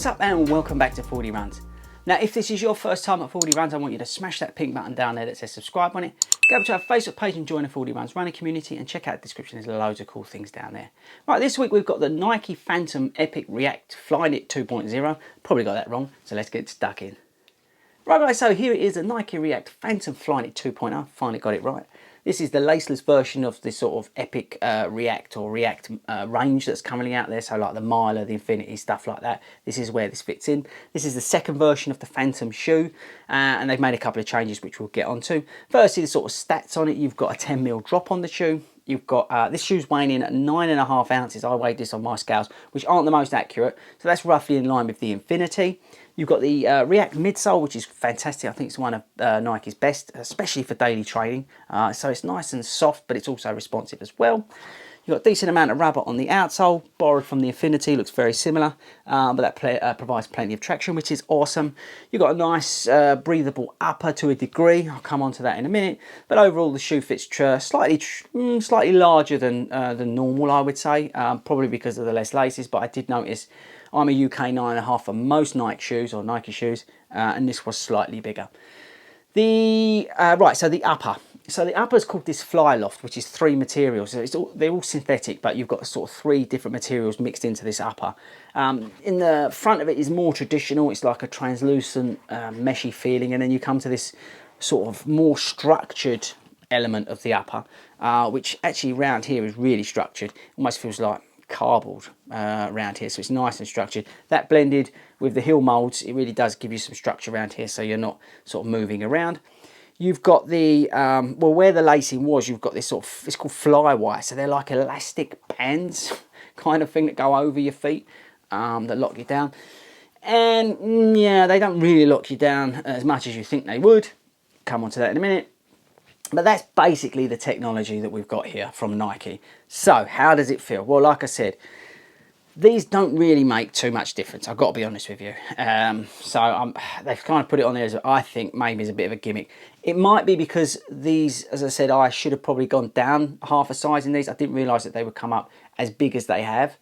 What's up and welcome back to Fordy Runs. Now if this is your first time at Fordy Runs, I want you to smash that pink button down there that says subscribe on it. Go over to our Facebook page and join the Fordy Runs running community and check out the description, there's loads of cool things down there. Right, this week we've got the Nike Phantom Epic React Flyknit 2.0. Probably got that wrong, so let's get stuck in. Right guys, so here it is, the Nike React Phantom Flynit 2.0, finally got it right. This is the laceless version of the sort of Epic React or React range that's currently out there, so like the Miler, the Infinity, stuff like that. This is where this fits in. This is the second version of the Phantom shoe, and they've made a couple of changes which we'll get onto. Firstly, the sort of stats on it, you've got a 10mm drop on the shoe. You've got, this shoe's weighing in at 9.5 ounces. I weighed this on my scales, which aren't the most accurate, so that's roughly in line with the Infinity. You've got the React midsole, which is fantastic. I think it's one of Nike's best, especially for daily training. So it's nice and soft, but it's also responsive as well. You've got a decent amount of rubber on the outsole, borrowed from the Infinity, looks very similar, but that provides plenty of traction, which is awesome. You've got a nice breathable upper to a degree. I'll come on to that in a minute. But overall, the shoe fits slightly larger than normal, I would say, probably because of the less laces, but I did notice I'm a UK 9.5 for most Nike shoes, or Nike shoes, and this was slightly bigger. Right, so the upper. So the upper is called this Fly Loft, which is 3 materials. So they're all synthetic, but you've got sort of 3 different materials mixed into this upper. In the front of it is more traditional. It's like a translucent, meshy feeling, and then you come to this sort of more structured element of the upper, which actually around here is really structured. Almost feels like cardboard around here, so it's nice and structured. That blended with the heel molds, it really does give you some structure around here, so you're not sort of moving around. You've got the well, where the lacing was, you've got this sort of, it's called fly wire, so they're like elastic bands kind of thing that go over your feet, that lock you down. And yeah, they don't really lock you down as much as you think they would. Come on to that in a minute. But that's basically the technology that we've got here from Nike. So how does it feel? Well, like I said, these don't really make too much difference, I've got to be honest with you. They've kind of put it on there as I think maybe is a bit of a gimmick. It might be because these, as I said, I should have probably gone down half a size in these. I didn't realise that they would come up as big as they have,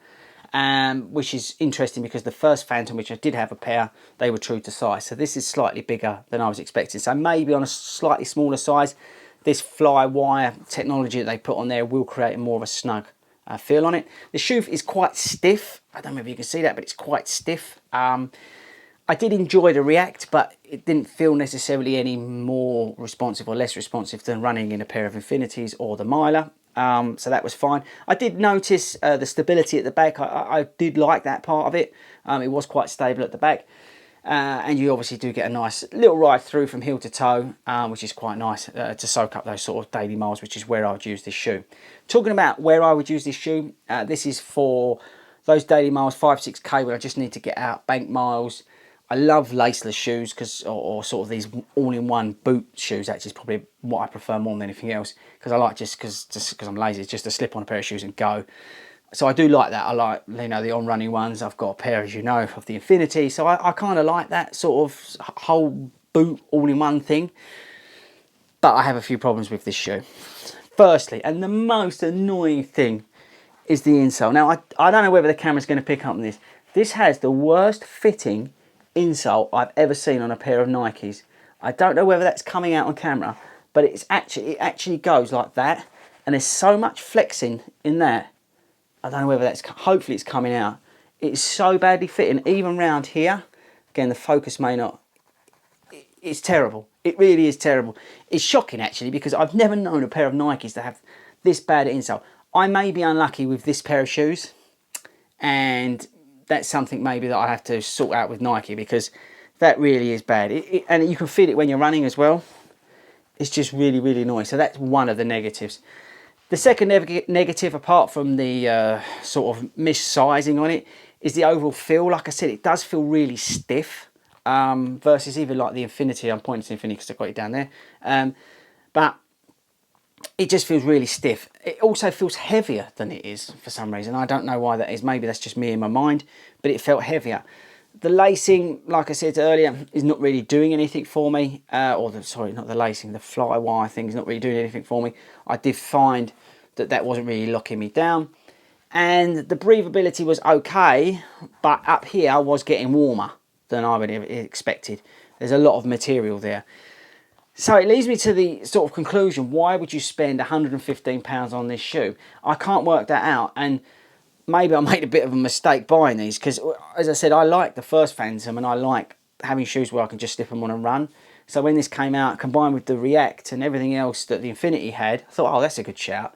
which is interesting because the first Phantom, which I did have a pair, they were true to size. So this is slightly bigger than I was expecting. So maybe on a slightly smaller size, this fly wire technology that they put on there will create more of a snug feel on it. The shoe is quite stiff. I don't know if you can see that, but it's quite stiff. I did enjoy the React, but it didn't feel necessarily any more responsive or less responsive than running in a pair of Infinities or the Miler. So that was fine. I did notice the stability at the back. I did like that part of it. It was quite stable at the back. And you obviously do get a nice little ride through from heel to toe, which is quite nice to soak up those sort of daily miles, which is where I would use this shoe. Talking about where I would use this shoe, this is for those daily miles, 5-6k, where I just need to get out, bank miles. I love laceless shoes, or sort of these all-in-one boot shoes. Actually, is probably what I prefer more than anything else, because I like just because I'm lazy, just to slip on a pair of shoes and go. So I do like that. I like, you know, the on-running ones. I've got a pair, as you know, of the Infinity. So I kind of like that sort of whole boot all-in-one thing. But I have a few problems with this shoe. Firstly, and the most annoying thing, is the insole. Now, I don't know whether the camera's going to pick up on this. This has the worst fitting insole I've ever seen on a pair of Nikes. I don't know whether that's coming out on camera, but it actually goes like that. And there's so much flexing in that. I don't know whether that's, hopefully it's coming out. It's so badly fitting, even round here. Again, the focus may not, it's terrible. It really is terrible. It's shocking actually, because I've never known a pair of Nikes to have this bad insole. I may be unlucky with this pair of shoes, and that's something maybe that I have to sort out with Nike, because that really is bad. And you can feel it when you're running as well. It's just really, really annoying. So that's one of the negatives. The second negative, apart from the sort of missizing on it, is the overall feel. Like I said, it does feel really stiff versus even like the Infinity. I'm pointing to the Infinity because I've got it down there. But it just feels really stiff. It also feels heavier than it is for some reason. I don't know why that is. Maybe that's just me in my mind, but it felt heavier. The lacing, like I said earlier, is not really doing anything for me. Sorry, not the lacing, the fly wire thing is not really doing anything for me. I did find that that wasn't really locking me down. and the breathability was okay, but up here I was getting warmer than I would have expected. There's a lot of material there. So it leads me to the sort of conclusion, why would you spend £115 on this shoe? I can't work that out, and maybe I made a bit of a mistake buying these, because as I said, I like the first Phantom and I like having shoes where I can just slip them on and run. So when this came out, combined with the React and everything else that the Infinity had, I thought, oh, that's a good shout.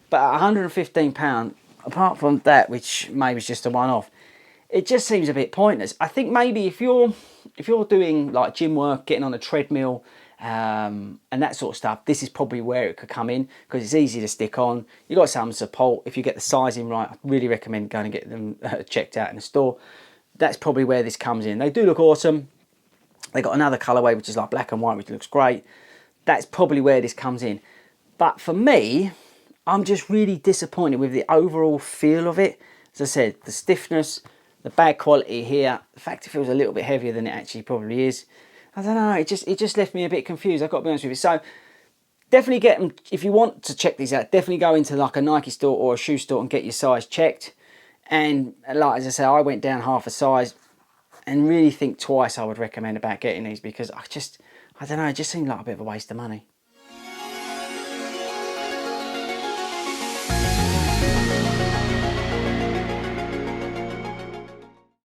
But at £115, apart from that, which maybe is just a one-off, it just seems a bit pointless. I think maybe if you're doing like gym work, getting on a treadmill, and that sort of stuff, this is probably where it could come in, because it's easy to stick on. You've got some support. If you get the sizing right, I really recommend going and get them checked out in the store. That's probably where this comes in. They do look awesome. They got another colorway which is like black and white, which looks great. That's probably where this comes in. But for me, I'm just really disappointed with the overall feel of it. As I said, the stiffness, the bad quality here, the fact it feels a little bit heavier than it actually probably is. I don't know, it just left me a bit confused, I've got to be honest with you. So definitely get them, if you want to check these out, definitely go into like a Nike store or a shoe store and get your size checked. And like as I say, I went down half a size, and really think twice I would recommend about getting these, because I don't know, it just seemed like a bit of a waste of money.